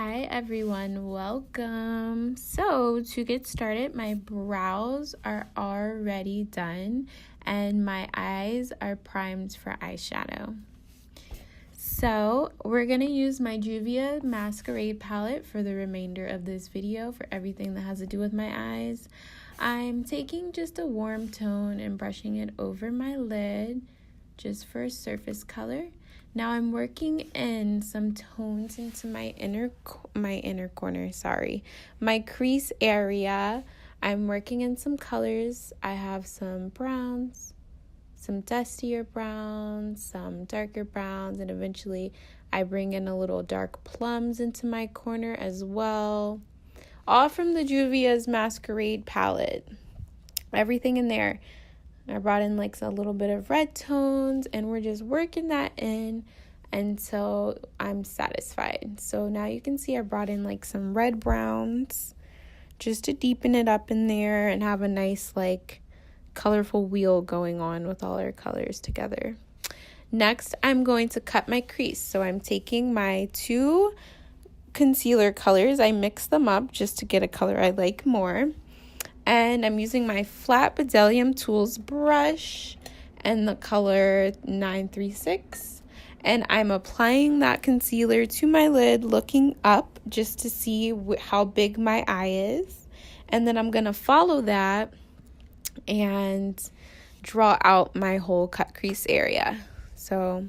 Hi everyone, welcome. So to get started, my brows are already done and my eyes are primed for eyeshadow. So we're going to use my Juvia Masquerade palette for the remainder of this video for everything that has to do with my eyes. I'm taking just a warm tone and brushing it over my lid just for a surface color. Now I'm working in some tones into my my crease area. I'm working in some colors. I have some browns, some dustier browns, some darker browns, and eventually I bring in a little dark plums into my corner as well. All from the Juvia's Masquerade palette. Everything in there. I brought in like a little bit of red tones and we're just working that in until I'm satisfied. So now you can see I brought in like some red browns just to deepen it up in there and have a nice like colorful wheel going on with all our colors together. Next, I'm going to cut my crease. So I'm taking my two concealer colors. I mix them up just to get a color I like more. And I'm using my flat Bdellium Tools brush and the color 936. And I'm applying that concealer to my lid, looking up just to see how big my eye is. And then I'm going to follow that and draw out my whole cut crease area. So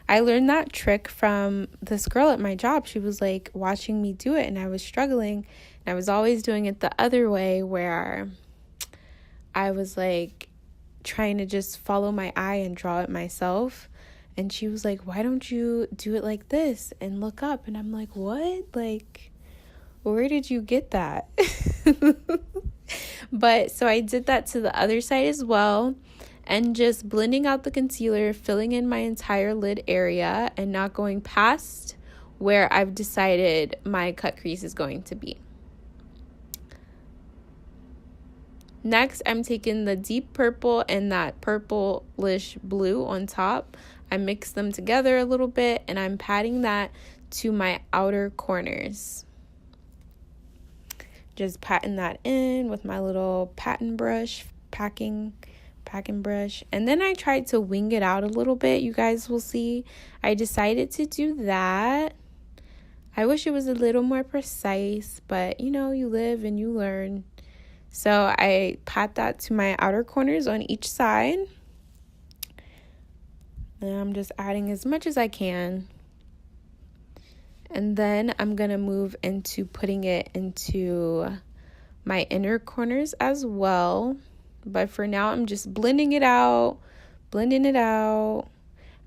I learned that trick from this girl at my job. She was like watching me do it and I was struggling. And I was always doing it the other way where I was like trying to just follow my eye and draw it myself. And she was like, why don't you do it like this and look up? And I'm like, what? Like, where did you get that? But so I did that to the other side as well. And just blending out the concealer, filling in my entire lid area and not going past where I've decided my cut crease is going to be. Next, I'm taking the deep purple and that purplish blue on top. I mix them together a little bit and I'm patting that to my outer corners. Just patting that in with my little packing brush. And then I tried to wing it out a little bit. You guys will see. I decided to do that. I wish it was a little more precise, but you know, you live and you learn. So I pat that to my outer corners on each side. And I'm just adding as much as I can. And then I'm going to move into putting it into my inner corners as well. But for now, I'm just blending it out,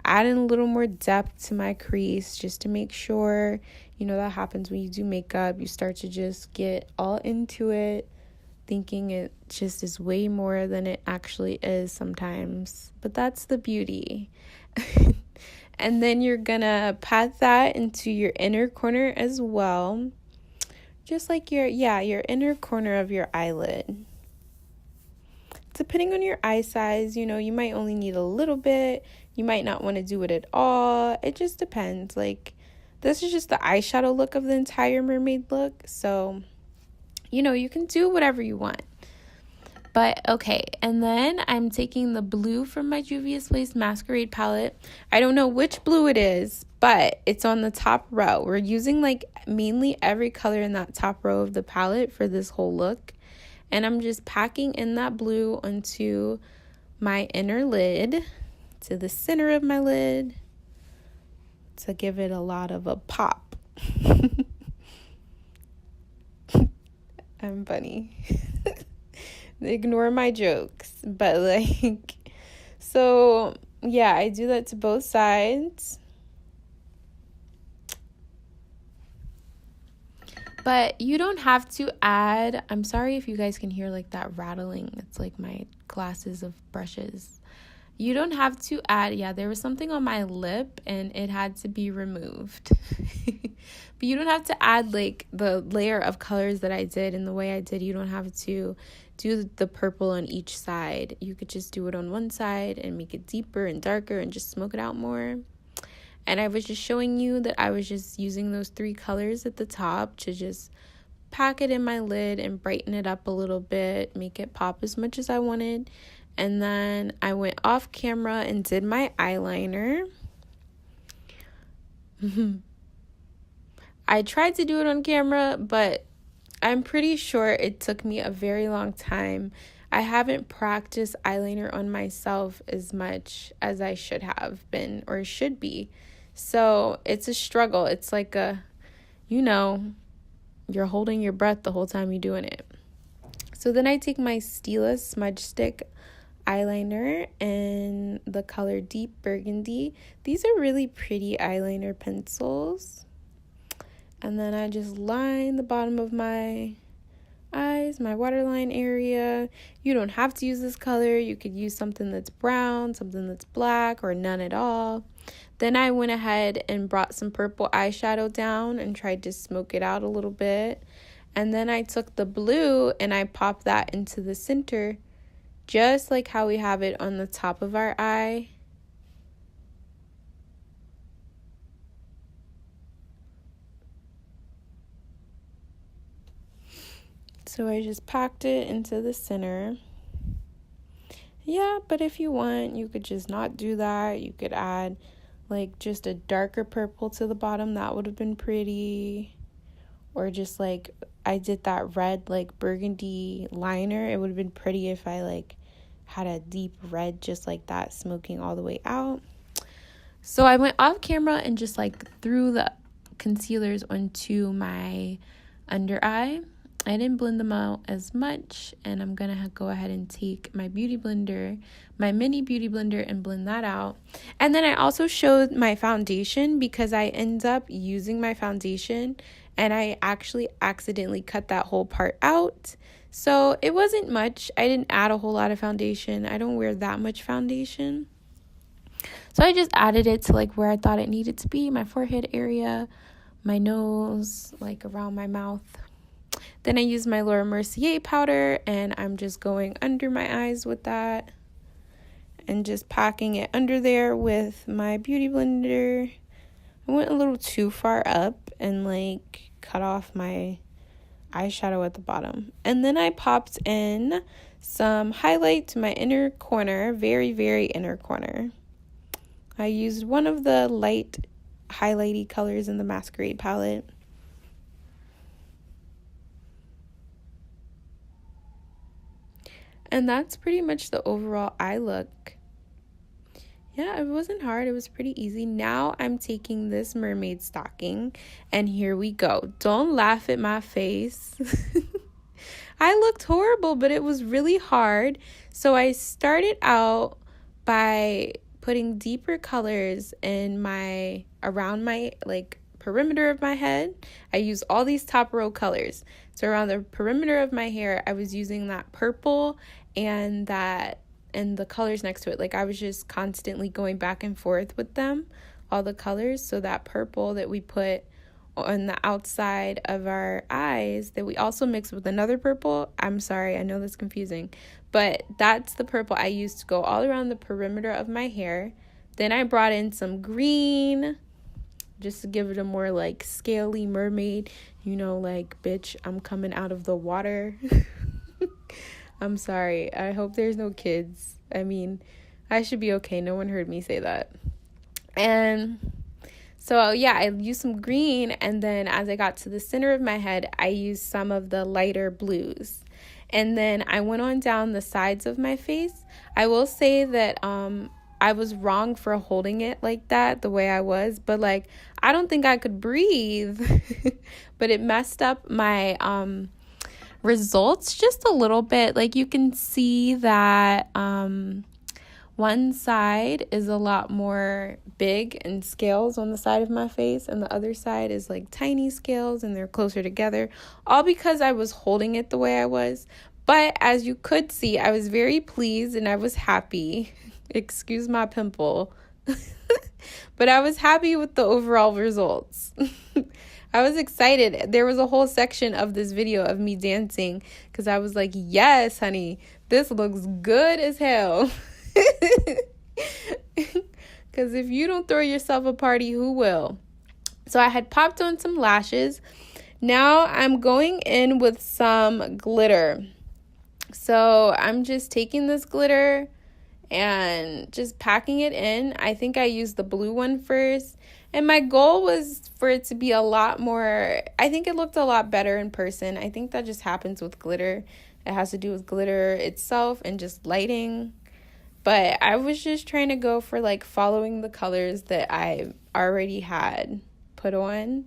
adding a little more depth to my crease just to make sure, you know, that happens when you do makeup. You start to just get all into it, thinking it just is way more than it actually is sometimes. But that's the beauty. And then you're going to pat that into your inner corner as well. Just like your inner corner of your eyelid. Depending on your eye size, you know, you might only need a little bit. You might not want to do it at all. It just depends. Like, this is just the eyeshadow look of the entire mermaid look. So, you know, you can do whatever you want. But, okay. And then I'm taking the blue from my Juvia's Place Masquerade palette. I don't know which blue it is, but it's on the top row. We're using, like, mainly every color in that top row of the palette for this whole look. And I'm just packing in that blue onto my inner lid, to the center of my lid, to give it a lot of a pop. I'm funny. Ignore my jokes. But like, so yeah, I do that to both sides. But you don't have to add, I'm sorry if you guys can hear like that rattling. It's like my glasses of brushes. You don't have to add, there was something on my lip and it had to be removed. But you don't have to add like the layer of colors that I did and the way I did. You don't have to do the purple on each side. You could just do it on one side and make it deeper and darker and just smoke it out more. And I was just showing you that I was just using those 3 colors at the top to just pack it in my lid and brighten it up a little bit, make it pop as much as I wanted. And then I went off camera and did my eyeliner. I tried to do it on camera, but I'm pretty sure it took me a very long time. I haven't practiced eyeliner on myself as much as I should have been or should be. So it's a struggle. It's like you're holding your breath the whole time you're doing it. So then I take my Stila smudge stick eyeliner in the color Deep Burgundy. These are really pretty eyeliner pencils. And then I just line the bottom of my eyes, my waterline area. You don't have to use this color. You could use something that's brown, something that's black, or none at all. Then I went ahead and brought some purple eyeshadow down and tried to smoke it out a little bit. And then I took the blue and I popped that into the center, just like how we have it on the top of our eye. So I just packed it into the center. Yeah, but if you want, you could just not do that. You could add like just a darker purple to the bottom. That would have been pretty. Or just like I did that red like burgundy liner. It would have been pretty if I like had a deep red just like that smoking all the way out. So I went off camera and just like threw the concealers onto my under eye. I didn't blend them out as much, and I'm going to go ahead and take my beauty blender, my mini beauty blender, and blend that out. And then I also showed my foundation because I end up using my foundation, and I actually accidentally cut that whole part out. So it wasn't much. I didn't add a whole lot of foundation. I don't wear that much foundation. So I just added it to like where I thought it needed to be, my forehead area, my nose, like around my mouth. Then I use my Laura Mercier powder, and I'm just going under my eyes with that and just packing it under there with my beauty blender. I went a little too far up and like cut off my eyeshadow at the bottom. And then I popped in some highlight to my inner corner, very, very inner corner. I used one of the light highlighty colors in the Masquerade palette. And that's pretty much the overall eye look. Yeah, it wasn't hard. It was pretty easy. Now I'm taking this mermaid stocking, and here we go. Don't laugh at my face. I looked horrible, but it was really hard. So I started out by putting deeper colors in around my like perimeter of my head. I used all these top row colors. So around the perimeter of my hair, I was using that purple and the colors next to it. Like I was just constantly going back and forth with them, all the colors. So that purple that we put on the outside of our eyes that we also mixed with another purple. I'm sorry, I know that's confusing, but that's the purple I used to go all around the perimeter of my hair. Then I brought in some green just to give it a more like scaly mermaid, like, bitch, I'm coming out of the water. I'm sorry. I hope there's no kids. I mean, I should be okay. No one heard me say that. And so, yeah, I used some green. And then as I got to the center of my head, I used some of the lighter blues. And then I went on down the sides of my face. I will say that I was wrong for holding it like that, the way I was. But, like, I don't think I could breathe. But it messed up my results just a little bit. Like you can see that one side is a lot more big and scales on the side of my face, and the other side is like tiny scales and they're closer together, all because I was holding it the way I was. But as you could see, I was very pleased and I was happy. Excuse my pimple. But I was happy with the overall results. I was excited. There was a whole section of this video of me dancing because I was like, yes, honey, this looks good as hell. Because Because if you don't throw yourself a party, who will? So I had popped on some lashes. Now I'm going in with some glitter. So I'm just taking this glitter and just packing it in. I think I used the blue one first. And my goal was for it to be a lot more, I think it looked a lot better in person. I think that just happens with glitter. It has to do with glitter itself and just lighting. But I was just trying to go for like following the colors that I already had put on.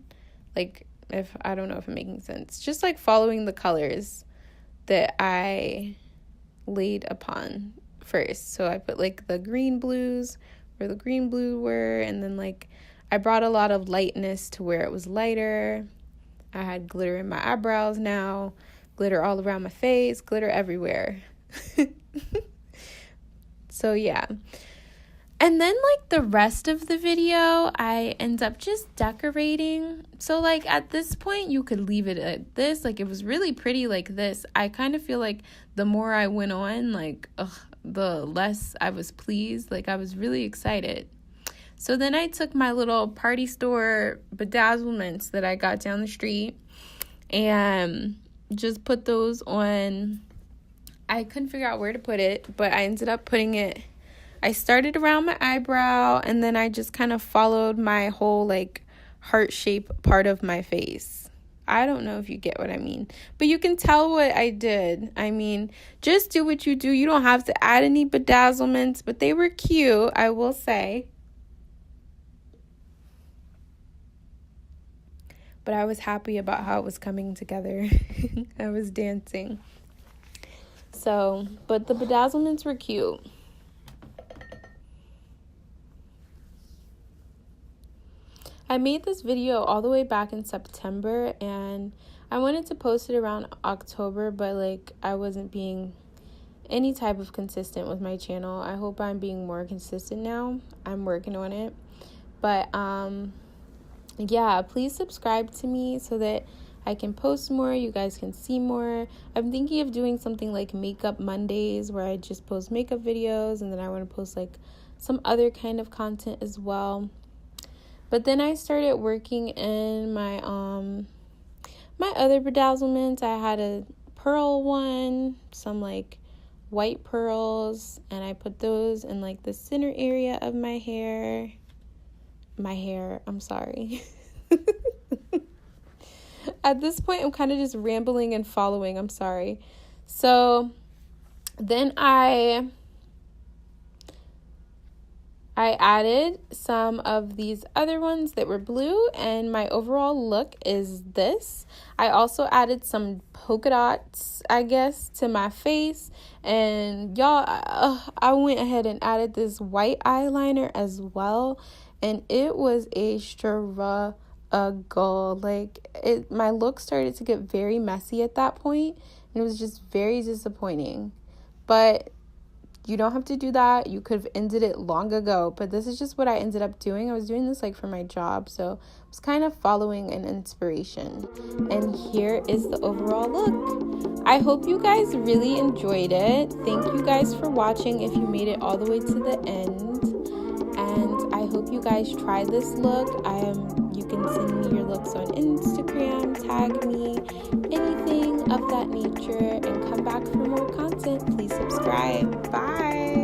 Like, if I don't know if I'm making sense. Just like following the colors that I laid upon first. So I put like the green blues where the green blue were, and then like I brought a lot of lightness to where it was lighter. I had glitter in my eyebrows now, glitter all around my face, glitter everywhere. So yeah. And then like the rest of the video, I end up just decorating. So like at this point, you could leave it at this. Like it was really pretty like this. I kind of feel like the more I went on, like the less I was pleased. Like I was really excited. So then I took my little party store bedazzlements that I got down the street and just put those on. I couldn't figure out where to put it, but I ended up putting it. I started around my eyebrow, and then I just kind of followed my whole like heart shape part of my face. I don't know if you get what I mean, but you can tell what I did. I mean, just do what you do. You don't have to add any bedazzlements, but they were cute, I will say. But I was happy about how it was coming together. I was dancing. So, but the bedazzlements were cute. I made this video all the way back in September, and I wanted to post it around October, but like I wasn't being any type of consistent with my channel. I hope I'm being more consistent now. I'm working on it. But yeah, please subscribe to me so that I can post more, you guys can see more. I'm thinking of doing something like Makeup Mondays where I just post makeup videos, and then I want to post like some other kind of content as well. But then I started working in my my other bedazzlements. I had a pearl one, some like white pearls, and I put those in like the center area of my hair. I'm sorry. At this point, I'm kind of just rambling and following. I'm sorry. So then I added some of these other ones that were blue, and my overall look is this. I also added some polka dots, I guess, to my face. And y'all, I went ahead and added this white eyeliner as well. And it was a struggle. Like my look started to get very messy at that point, and it was just very disappointing. But you don't have to do that. You could have ended it long ago, but this is just what I ended up doing. I was doing this like for my job, so I was kind of following an inspiration. And here is the overall look. I hope you guys really enjoyed it. Thank you guys for watching if you made it all the way to the end. And I hope you guys try this look. You can send me your looks on Instagram, tag me, anything of that nature, and come back for more content. Please subscribe. Bye.